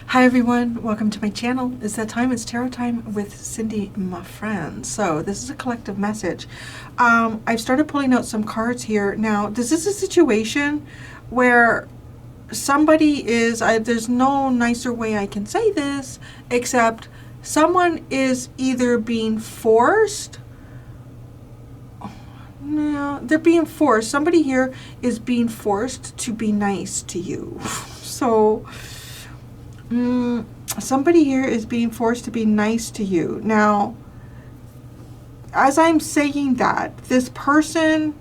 Hi everyone, welcome to my channel. It's that time, it's tarot time with Cindy, my friend. So this is a collective message. I've started pulling out some cards here. Now, this is a situation where somebody is, there's no nicer way I can say this, except someone is either being forced. No, they're being forced. Somebody here is being forced to be nice to you. So somebody here is being forced to be nice to you. Now, as I'm saying that, this person,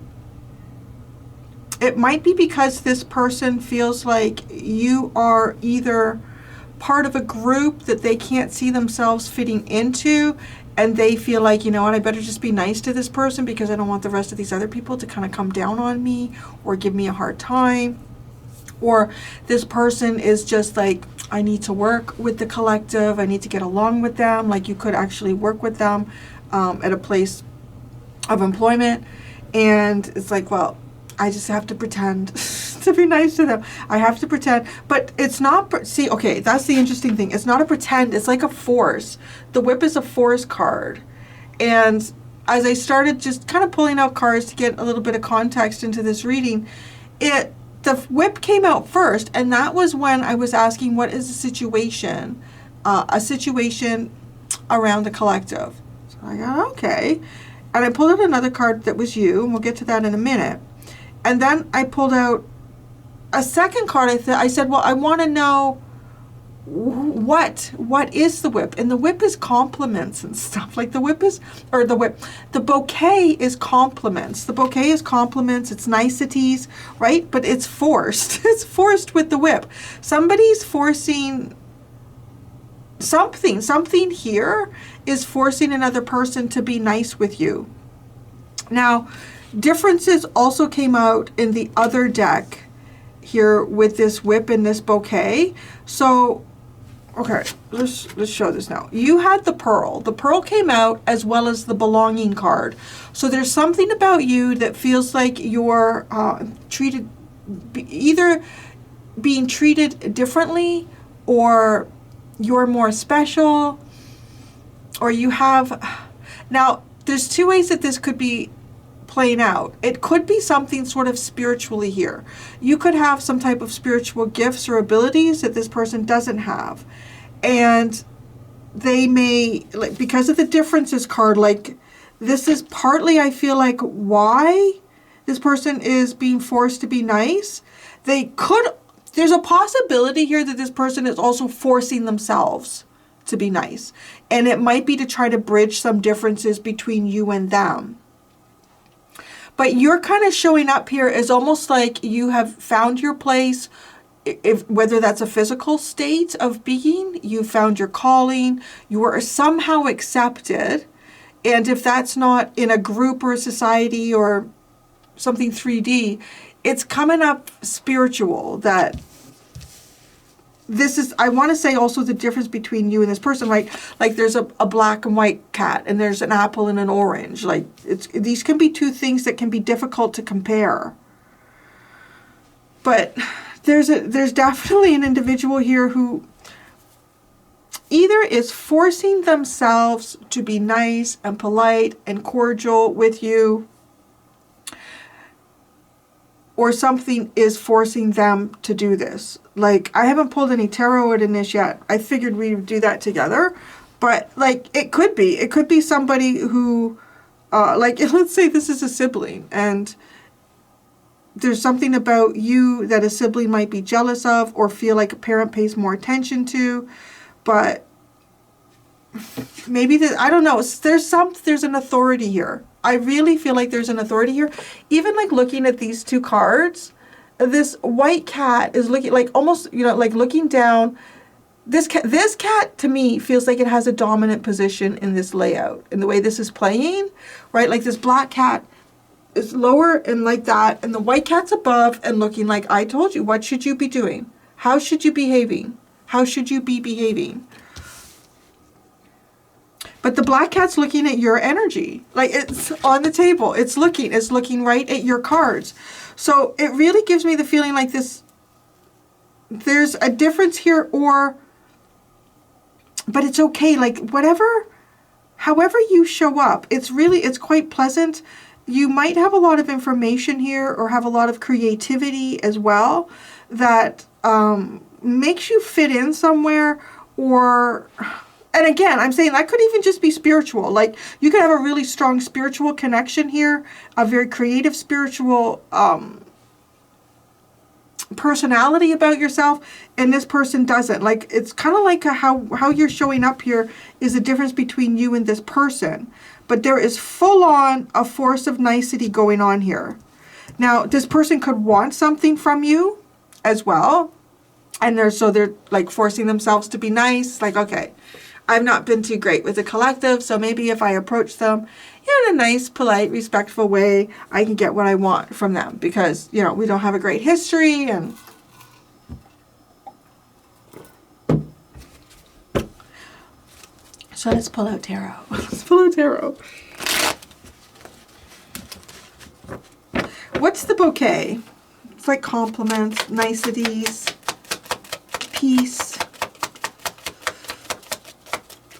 it might be because this person feels like you are either part of a group that they can't see themselves fitting into, and they feel like, you know what, I better just be nice to this person because I don't want the rest of these other people to kind of come down on me or give me a hard time. Or this person is just like, I need to work with the collective, I need to get along with them. Like, you could actually work with them at a place of employment, and it's like, well, I just have to pretend to be nice to them. I have to pretend, but it's not, see, okay, that's the interesting thing. It's not a pretend, it's like a force. The whip is a force card. And as I started just kind of pulling out cards to get a little bit of context into this reading, the whip came out first, and that was when I was asking, what is the situation? A situation around the collective. So I got, okay. And I pulled out another card that was you, and we'll get to that in a minute. And then I pulled out a second card. I said, well, I want to know what is the whip? And the whip is compliments and stuff. Like the bouquet is compliments. The bouquet is compliments, it's niceties, right? But it's forced. It's forced with the whip. Somebody's forcing something here is forcing another person to be nice with you. Now, differences also came out in the other deck here with this whip and this bouquet. So okay, let's show this now. You had the pearl. The pearl came out as well as the belonging card. So there's something about you that feels like you're either being treated differently, or you're more special, or you have... Now, there's two ways that this could be playing out. It could be something sort of spiritually here. You could have some type of spiritual gifts or abilities that this person doesn't have. And they may, like, because of the differences card, like, this is partly, I feel like, why this person is being forced to be nice. There's a possibility here that this person is also forcing themselves to be nice. And it might be to try to bridge some differences between you and them. But you're kind of showing up here as almost like you have found your place, whether that's a physical state of being, you found your calling, you are somehow accepted. And if that's not in a group or a society or something 3D, it's coming up spiritual that this is, I want to say also the difference between you and this person, right? Like there's a black and white cat, and there's an apple and an orange. Like these can be two things that can be difficult to compare. But there's definitely an individual here who either is forcing themselves to be nice and polite and cordial with you, or something is forcing them to do this. Like, I haven't pulled any tarot in this yet. I figured we would do that together. But, like, it could be somebody who, like, let's say this is a sibling, and there's something about you that a sibling might be jealous of or feel like a parent pays more attention to. But maybe, I don't know, there's an authority here. I really feel like there's an authority here. Even like looking at these two cards, this white cat is looking like almost, you know, like looking down. This cat to me feels like it has a dominant position in this layout, in the way this is playing, right? Like this black cat is lower and like that, and the white cat's above and looking like, I told you, what should you be doing? How should you be behaving? How should you be behaving? But the black cat's looking at your energy. Like, it's on the table. It's looking right at your cards. So it really gives me the feeling like this, there's a difference here, or but it's okay. Like, whatever, however you show up, it's quite pleasant. You might have a lot of information here or have a lot of creativity as well that makes you fit in somewhere. Or, and again, I'm saying that could even just be spiritual. Like, you could have a really strong spiritual connection here, a very creative spiritual personality about yourself, and this person doesn't. Like, it's kind of like how you're showing up here is the difference between you and this person. But there is full on a force of nicety going on here. Now, this person could want something from you as well. And they're like forcing themselves to be nice. Like, okay, I've not been too great with the collective, so maybe if I approach them in a nice, polite, respectful way, I can get what I want from them, because, you know, we don't have a great history. And so let's pull out tarot. Let's pull out tarot. What's the bouquet? It's like compliments, niceties, peace.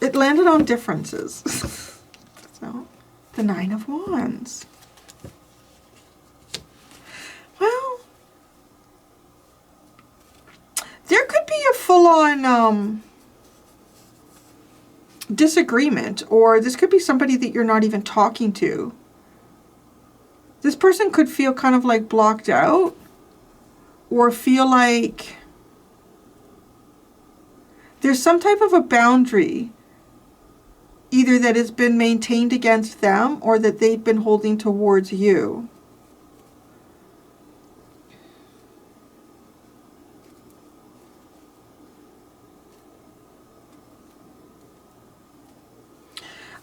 It landed on differences. So, the Nine of Wands. Well, there could be a full-on disagreement, or this could be somebody that you're not even talking to. This person could feel kind of like blocked out, or feel like there's some type of a boundary either that has been maintained against them or that they've been holding towards you.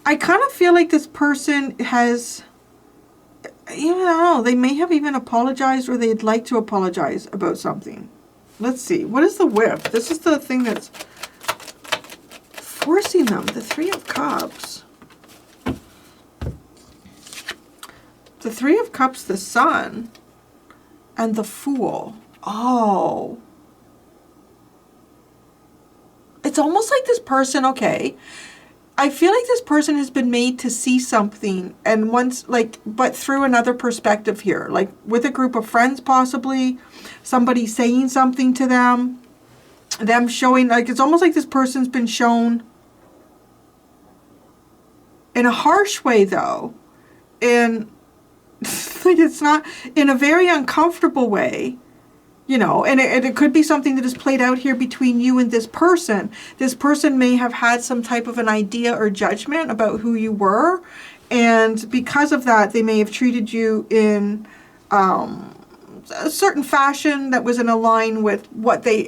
I kind of feel like this person has, I don't know, they may have even apologized, or they'd like to apologize about something. Let's see. What is the whip? This is the thing that's forcing them. The Three of Cups. The Three of Cups, the Sun, and the Fool. Oh. It's almost like this person, okay, I feel like this person has been made to see something, and once, like, but through another perspective here, like with a group of friends possibly, somebody saying something to them showing, like, it's almost like this person's been shown in a harsh way though, in like, it's not in a very uncomfortable way. You know, and it could be something that is played out here between you and this person. This person may have had some type of an idea or judgment about who you were. And because of that, they may have treated you in a certain fashion that was in a line with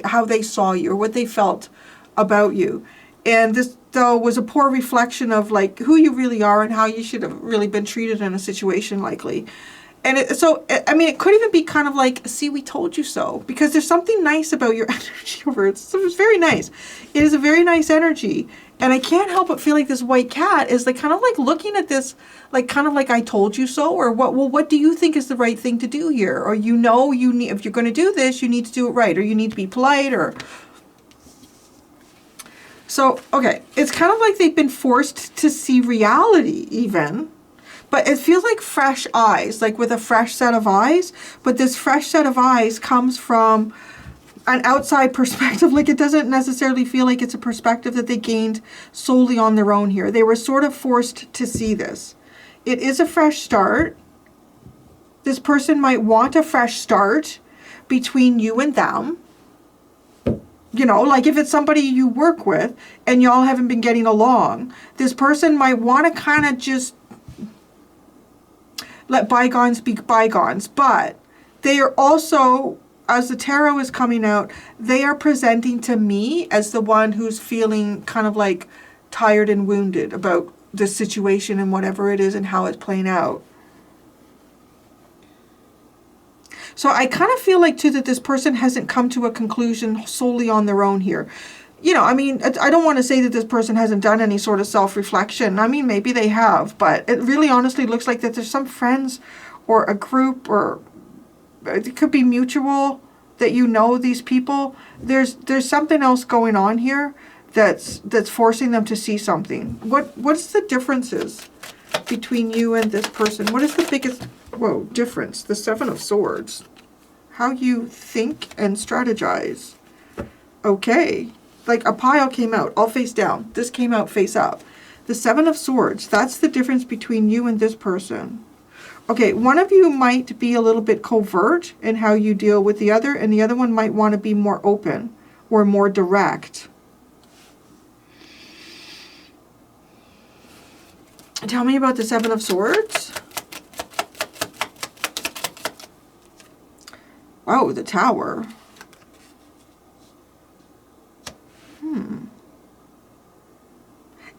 how they saw you or what they felt about you. And this, though, was a poor reflection of, like, who you really are and how you should have really been treated in a situation likely. And I mean, it could even be kind of like, see, we told you so. Because there's something nice about your energy over it. So it's very nice. It is a very nice energy. And I can't help but feel like this white cat is, like, kind of like looking at this, like, kind of like, I told you so. Or what do you think is the right thing to do here? Or, you know, if you're going to do this, you need to do it right. Or you need to be polite. Or so, okay. It's kind of like they've been forced to see reality even. But it feels like fresh eyes, like with a fresh set of eyes. But this fresh set of eyes comes from an outside perspective. Like, it doesn't necessarily feel like it's a perspective that they gained solely on their own here. They were sort of forced to see this. It is a fresh start. This person might want a fresh start between you and them. You know, like if it's somebody you work with and y'all haven't been getting along, this person might want to kind of just let bygones be bygones. But they are also, as the tarot is coming out, they are presenting to me as the one who's feeling kind of like tired and wounded about the situation and whatever it is and how it's playing out. So I kind of feel like, too, that this person hasn't come to a conclusion solely on their own here. You know, I mean, I don't want to say that this person hasn't done any sort of self-reflection. I mean, maybe they have, but it really honestly looks like that there's some friends or a group, or it could be mutual, that you know these people. There's something else going on here that's forcing them to see something. What's the differences between you and this person? What is the biggest difference? The Seven of Swords. How you think and strategize. Okay. Like a pile came out all face down. This came out face up. The Seven of Swords. That's the difference between you and this person. Okay, one of you might be a little bit covert in how you deal with the other, and the other one might want to be more open or more direct. Tell me about the Seven of Swords. Wow, the Tower.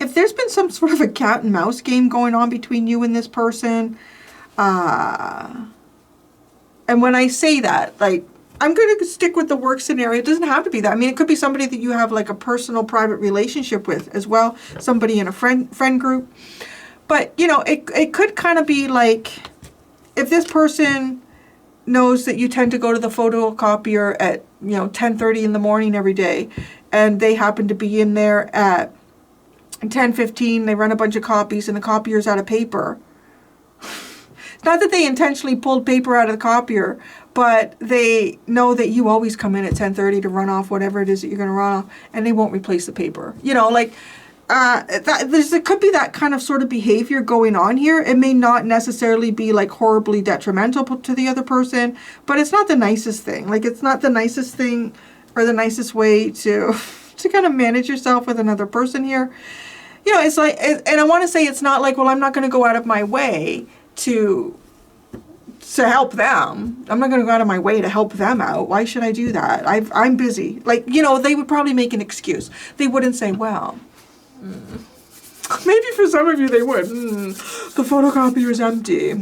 If there's been some sort of a cat and mouse game going on between you and this person, and when I say that, like, I'm going to stick with the work scenario. It doesn't have to be that. I mean, it could be somebody that you have like a personal, private relationship with as well. Somebody in a friend group. But, you know, it could kind of be like, if this person knows that you tend to go to the photocopier at, 10:30 in the morning every day, and they happen to be in there at 10:15, they run a bunch of copies and the copier's out of paper. Not that they intentionally pulled paper out of the copier, but they know that you always come in at 10:30 to run off whatever it is that you're going to run off, and they won't replace the paper. There could be that kind of sort of behavior going on here. It may not necessarily be like horribly detrimental to the other person, but it's not the nicest thing. Like, it's not the nicest thing or the nicest way to kind of manage yourself with another person here. It's like, and I want to say it's not like, well, I'm not going to go out of my way to help them. I'm not going to go out of my way to help them out. Why should I do that? I'm busy. Like, they would probably make an excuse. They wouldn't say, well, maybe for some of you they would. The photocopier is empty.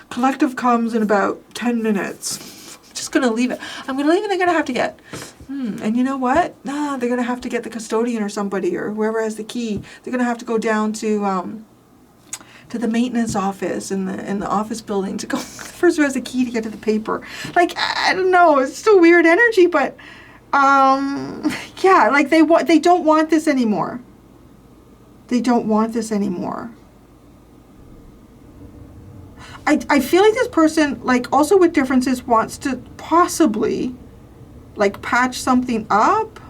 Collective comes in about 10 minutes. I'm just going to leave it. I'm going to leave it. They're going to have to get. And you know what? They're going to have to get the custodian or somebody or whoever has the key. They're going to have to go down to the maintenance office in the office building to go. The person who has the key to get to the paper. Like, I don't know. It's still weird energy, but yeah, like they don't want this anymore. They don't want this anymore. I feel like this person, like, also with differences, wants to possibly, like, patch something up.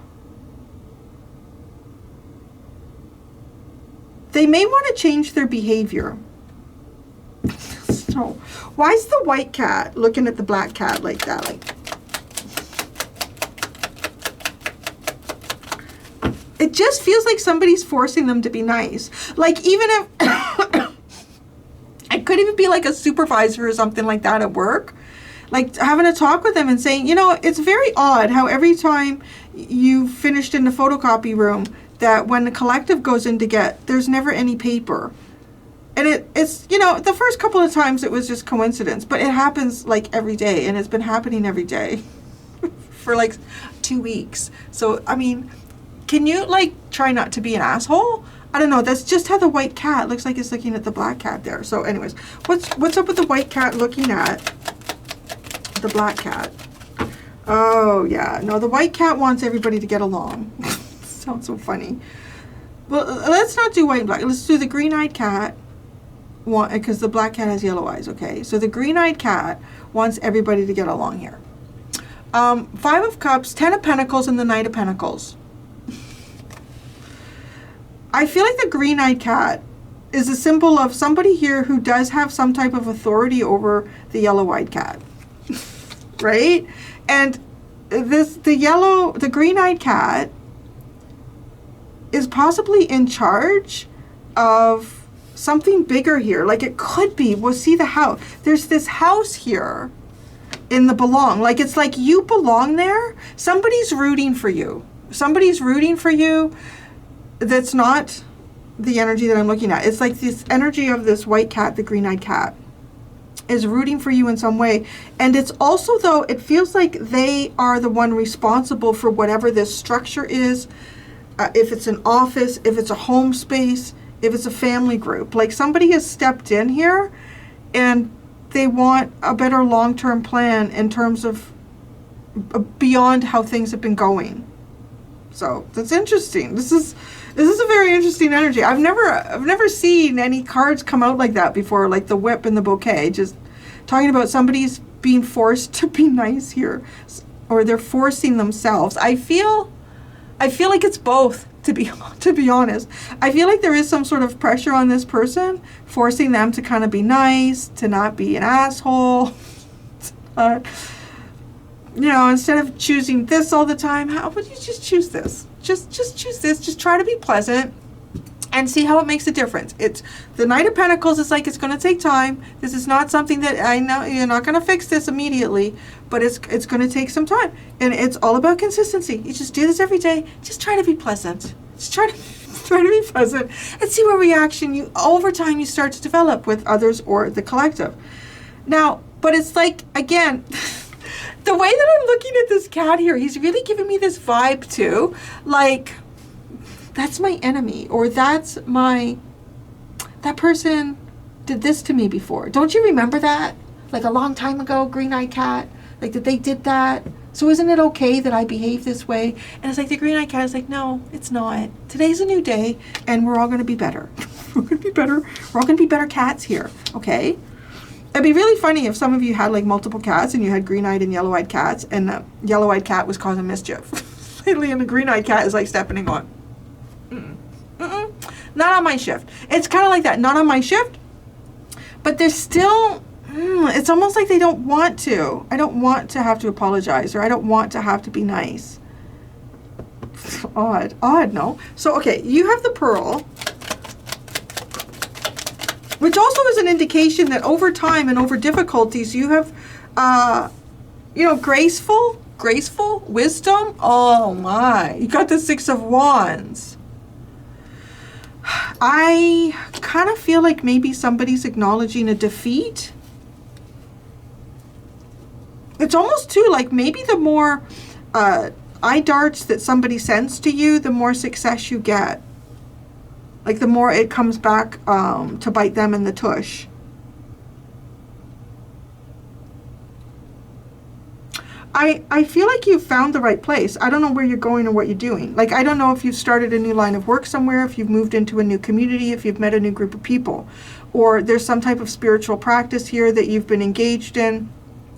They may want to change their behavior. So, why is the white cat looking at the black cat like that? Like, it just feels like somebody's forcing them to be nice. Like, even if it could even be like a supervisor or something like that at work, like having a talk with them and saying, it's very odd how every time you finished in the photocopy room, that when the collective goes in to get, there's never any paper. And it's the first couple of times it was just coincidence, but it happens like every day, and it's been happening every day for like 2 weeks. So, I mean, can you, like, try not to be an asshole? I don't know. That's just how the white cat looks like it's looking at the black cat there. So anyways, what's up with the white cat looking at the black cat? Oh, yeah. No, the white cat wants everybody to get along. Sounds so funny. Well, let's not do white and black. Let's do the green-eyed cat, because the black cat has yellow eyes, okay? So the green-eyed cat wants everybody to get along here. 5 of Cups, 10 of Pentacles, and the Knight of Pentacles. I feel like the green-eyed cat is a symbol of somebody here who does have some type of authority over the yellow-eyed cat, right? And the green-eyed cat is possibly in charge of something bigger here. Like, it could be, we'll see the house. There's this house here in the belong. Like, it's like you belong there. Somebody's rooting for you. Somebody's rooting for you. That's not the energy that I'm looking at. It's like this energy of this white cat, the green-eyed cat, is rooting for you in some way. And it's also, though, it feels like they are the one responsible for whatever this structure is. If it's an office, if it's a home space, if it's a family group. Like, somebody has stepped in here and they want a better long-term plan in terms of beyond how things have been going. So that's interesting. This is a very interesting energy. I've never seen any cards come out like that before, like the whip and the bouquet. Just talking about somebody's being forced to be nice here, or they're forcing themselves. I feel like it's both. To be honest, I feel like there is some sort of pressure on this person, forcing them to kind of be nice, to not be an asshole. Instead of choosing this all the time, how would you just choose this? Just choose this. Just try to be pleasant and see how it makes a difference. It's the Knight of Pentacles is like, it's going to take time. This is not something that, I know you're not going to fix this immediately, but it's going to take some time. And it's all about consistency. You just do this every day. Just try to be pleasant. Just try to be pleasant and see what reaction over time you start to develop with others or the collective. Now, but it's like, again, the way that I'm looking at this cat here, he's really giving me this vibe too. Like, that's my enemy, or that person did this to me before. Don't you remember that? Like a long time ago, green-eyed cat, like that they did that. So isn't it okay that I behave this way? And it's like the green-eyed cat is like, no, it's not. Today's a new day, and we're all going to be better. We're going to be better. We're all going to be better cats here, okay? It'd be really funny if some of you had like multiple cats and you had green-eyed and yellow-eyed cats, and the yellow-eyed cat was causing mischief. Lately, and the green-eyed cat is like stepping and going, not on my shift. It's kind of like that, not on my shift, but they're still, it's almost like they don't want to. I don't want to have to apologize, or I don't want to have to be nice. Odd, no? So, okay, you have the Pearl, which also is an indication that over time and over difficulties, you have, graceful wisdom. Oh my, you got the Six of Wands. I kind of feel like maybe somebody's acknowledging a defeat. It's almost too like maybe the more eye darts that somebody sends to you, the more success you get. Like the more it comes back to bite them in the tush. I feel like you've found the right place. I don't know where you're going or what you're doing. Like, I don't know if you've started a new line of work somewhere, if you've moved into a new community, if you've met a new group of people, or there's some type of spiritual practice here that you've been engaged in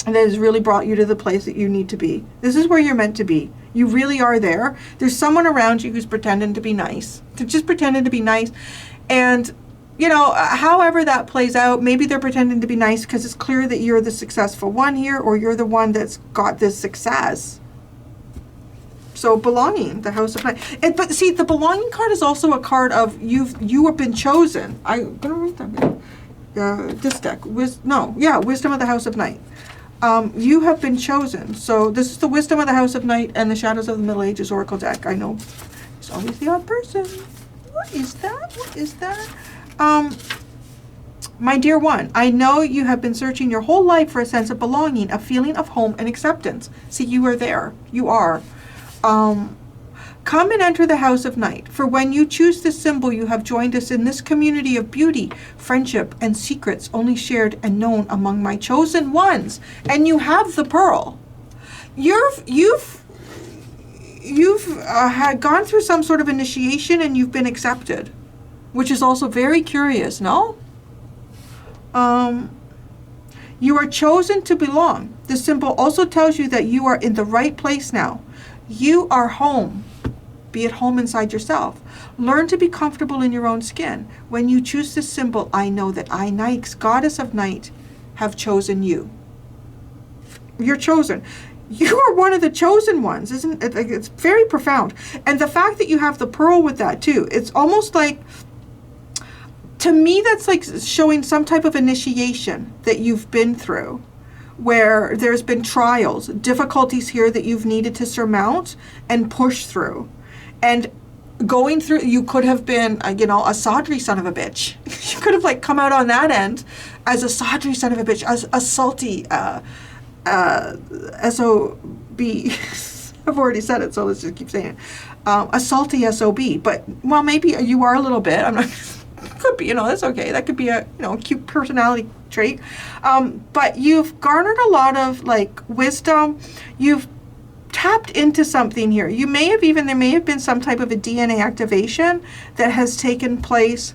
and that has really brought you to the place that you need to be. This is where you're meant to be. You really are there. There's someone around you who's pretending to be nice. They're just pretending to be nice. And however that plays out, maybe they're pretending to be nice because it's clear that you're the successful one here, or you're the one that's got this success. So belonging, the House of Night. But see, the belonging card is also a card of you have been chosen. I'm gonna read that. This deck, Wisdom of the House of Night. You have been chosen. So this is the Wisdom of the House of Night and the Shadows of the Middle Ages Oracle deck. I know it's always the odd person. What is that? What is that? My dear one, I know you have been searching your whole life for a sense of belonging, a feeling of home and acceptance. See, you are there. You are. Come and enter the House of Night, for when you choose this symbol, you have joined us in this community of beauty, friendship, and secrets only shared and known among my chosen ones. And you have the Pearl. You've had gone through some sort of initiation and you've been accepted, which is also very curious, no? You are chosen to belong. The symbol also tells you that you are in the right place now. You are home. Be at home inside yourself. Learn to be comfortable in your own skin. When you choose this symbol, I know that I, Nyx, goddess of night, have chosen you. You're chosen. You are one of the chosen ones, isn't it? It's very profound. And the fact that you have the Pearl with that too, it's almost like, to me, that's like showing some type of initiation that you've been through, where there's been trials, difficulties here that you've needed to surmount and push through. And going through, you could have been, a Sadri son of a bitch. You could have like come out on that end as a Sadri son of a bitch, as a salty SOB. I've already said it, so let's just keep saying it. A salty SOB. But, well, maybe you are a little bit. I'm not... Could be, that's okay. That could be a, cute personality trait. But you've garnered a lot of like wisdom. You've tapped into something here. You may have even, there may have been some type of a DNA activation that has taken place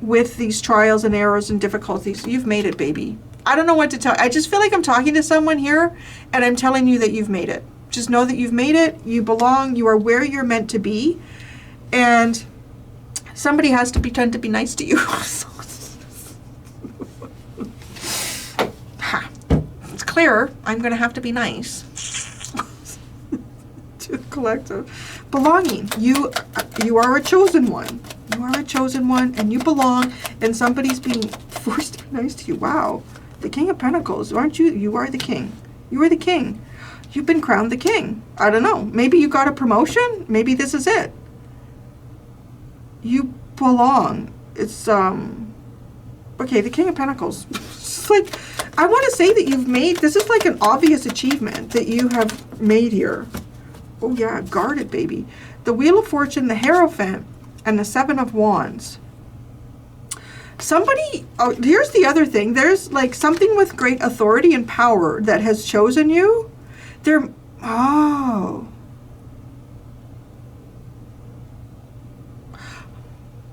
with these trials and errors and difficulties. You've made it, baby. I don't know what to tell. I just feel like I'm talking to someone here and I'm telling you that you've made it. Just know that you've made it. You belong. You are where you're meant to be. And somebody has to pretend to be nice to you. Ha. It's clearer. I'm going to have to be nice. To the collective. Belonging. You are a chosen one. You are a chosen one and you belong, and somebody's being forced to be nice to you. Wow. The King of Pentacles. Aren't you? You are the king. You are the king. You've been crowned the king. I don't know. Maybe you got a promotion. Maybe this is it. You belong. It's, okay, the King of Pentacles. It's like, I want to say that you've made, this is like an obvious achievement that you have made here. Oh yeah, guarded, baby. The Wheel of Fortune, the Hierophant, and the Seven of Wands. Somebody, oh, here's the other thing. There's like something with great authority and power that has chosen you. They're, oh.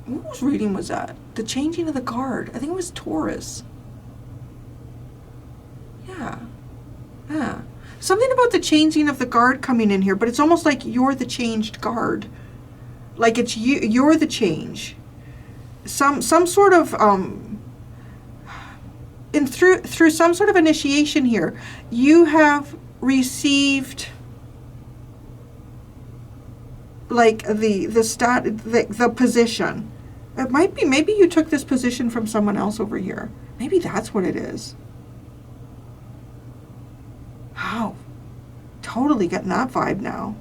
Whose reading was that? The changing of the guard. I think it was Taurus. Yeah. Yeah. Something about the changing of the guard coming in here, but it's almost like you're the changed guard. Like it's you, you're the change. Some sort of through some sort of initiation here, you have received like the position. It might be, maybe you took this position from someone else over here. Maybe that's what it is. Wow. Totally getting that vibe now.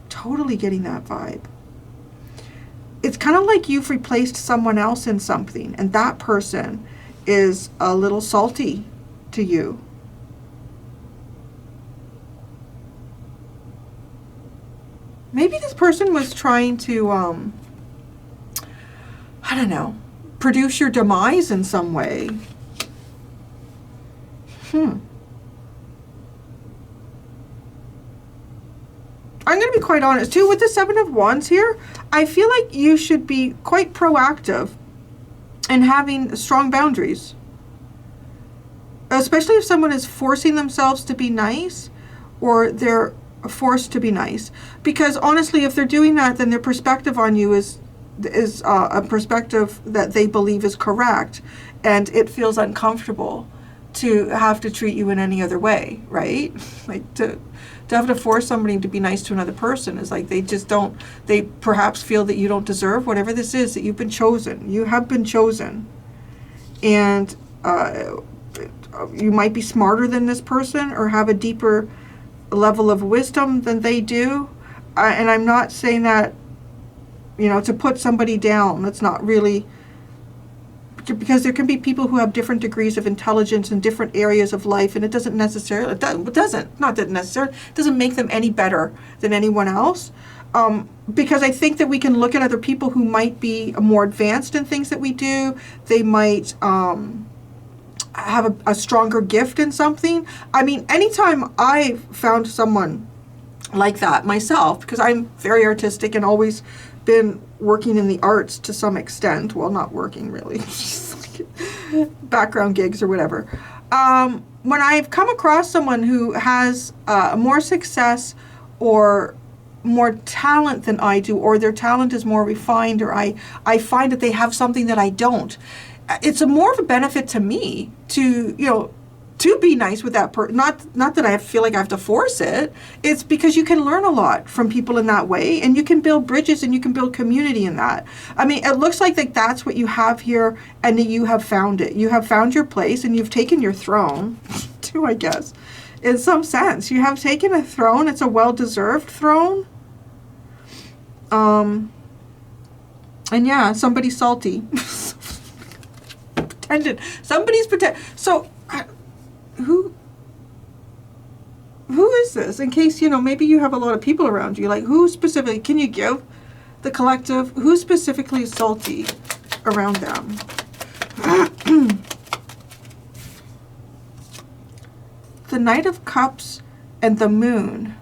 Totally getting that vibe. It's kind of like you've replaced someone else in something, and that person is a little salty to you. Maybe this person was trying to, I don't know, produce your demise in some way. I'm going to be quite honest too with the Seven of Wands here. I feel like you should be quite proactive in having strong boundaries, especially if someone is forcing themselves to be nice or they're forced to be nice. Because honestly, if they're doing that, then their perspective on you is a perspective that they believe is correct, and it feels uncomfortable to have to treat you in any other way, right? Like to have to force somebody to be nice to another person is like they just don't, they perhaps feel that you don't deserve whatever this is, that you've been chosen. You have been chosen. And you might be smarter than this person or have a deeper level of wisdom than they do. And I'm not saying that, you know, to put somebody down. That's not really, because there can be people who have different degrees of intelligence in different areas of life, and it doesn't necessarily, it doesn't make them any better than anyone else. Because I think that we can look at other people who might be more advanced in things that we do. They might have a stronger gift in something. I mean, anytime I found someone like that myself, because I'm very artistic and always been working in the arts to some extent. Well, not working really, just like background gigs or whatever. When I've come across someone who has more success or more talent than I do, or their talent is more refined, or I find that they have something that I don't, it's more of a benefit to me to, you know, to be nice with that person. Not that I feel like I have to force it. It's because you can learn a lot from people in that way, and you can build bridges and you can build community in that. I mean, it looks like that's what you have here, and that you have found it. You have found your place, and you've taken your throne, too, I guess. In some sense, you have taken a throne. It's a well-deserved throne. And yeah, somebody's salty. Somebody's pretend. So, who is this? In case, you know, maybe you have a lot of people around you. Like, who specifically, can you give the collective, who specifically is salty around them? The Knight of Cups and the moon.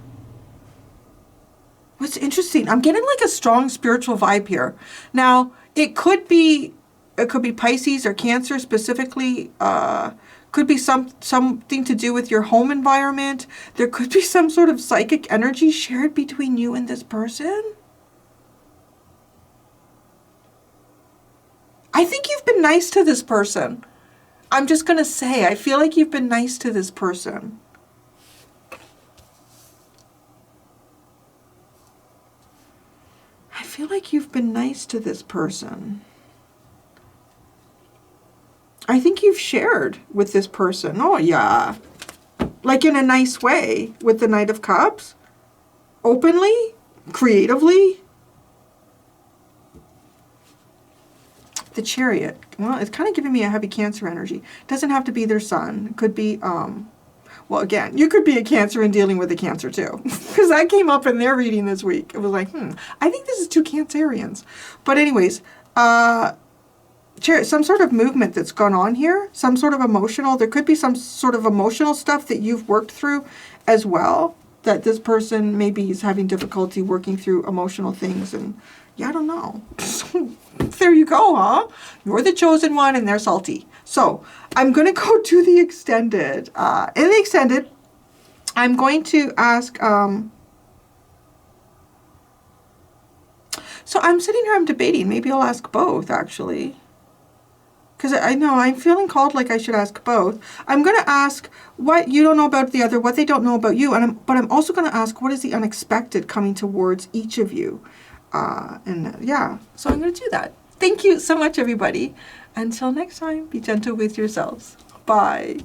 What's interesting, I'm getting like a strong spiritual vibe here. Now, it could be Pisces or Cancer specifically. Could be something to do with your home environment. There could be some sort of psychic energy shared between you and this person. I think you've been nice to this person. I'm just going to say, I feel like you've been nice to this person. I feel like you've been nice to this person. I think you've shared with this person. Oh, yeah. Like in a nice way with the Knight of Cups. Openly, creatively. The Chariot. Well, it's kind of giving me a heavy Cancer energy. It doesn't have to be their sun. It could be, well, again, you could be a Cancer and dealing with a Cancer too. Because that came up in their reading this week. It was like, I think this is two Cancerians. But anyways, Chariot, some sort of movement that's gone on here. Some sort of emotional. There could be some sort of emotional stuff that you've worked through as well. That this person maybe is having difficulty working through emotional things. And yeah, I don't know. There you go, huh? You're the chosen one and they're salty. So I'm going to go to the extended. In the extended, I'm going to ask... so I'm sitting here, I'm debating. Maybe I'll ask both, actually. Because I know I'm feeling called like I should ask both. I'm going to ask what you don't know about the other, what they don't know about you. But I'm also going to ask what is the unexpected coming towards each of you. Yeah, so I'm going to do that. Thank you so much, everybody. Until next time, be gentle with yourselves. Bye.